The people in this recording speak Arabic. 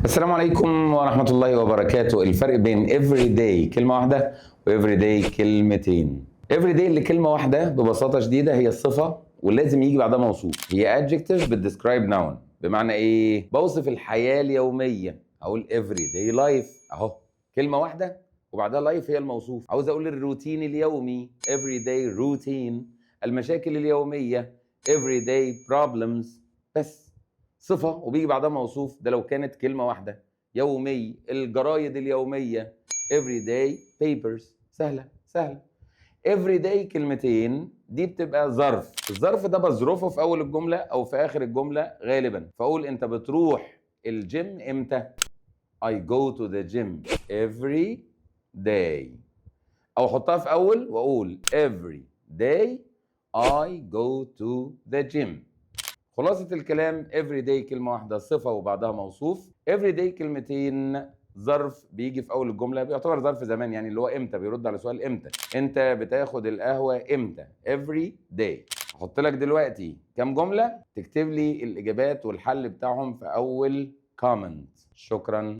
السلام عليكم ورحمة الله وبركاته. الفرق بين everyday كلمة واحدة و everyday كلمتين. everyday اللي كلمة واحدة ببساطة شديدة هي الصفة ولازم يجي بعدها موصوف. هي adjective بتدescribe noun. بمعنى ايه؟ بوصف الحياة اليومية. اقول everyday life اهو كلمة واحدة وبعدها life هي الموصوف. عاوز اقول الروتين اليومي everyday routine. المشاكل اليومية everyday problems. بس صفة وبيجي بعدها موصوف، ده لو كانت كلمة واحدة. يومي، الجرايد اليومية everyday papers. سهلة سهلة. everyday كلمتين دي بتبقى ظرف. الظرف ده بظرفه في أول الجملة أو في آخر الجملة غالبا. فأقول أنت بتروح الجيم إمتى؟ I go to the gym every day. أو أحطها في أول وأقول every day I go to the gym. خلاصة الكلام everyday كلمة واحدة صفة وبعدها موصوف. everyday كلمتين ظرف بيجي في أول الجملة، بيعتبر ظرف زمان يعني اللي هو إمتى، بيرد على سؤال إمتى. أنت بتاخد القهوة إمتى؟ everyday. هحط لك دلوقتي كام جملة تكتب لي الإجابات والحل بتاعهم في أول comment. شكرا.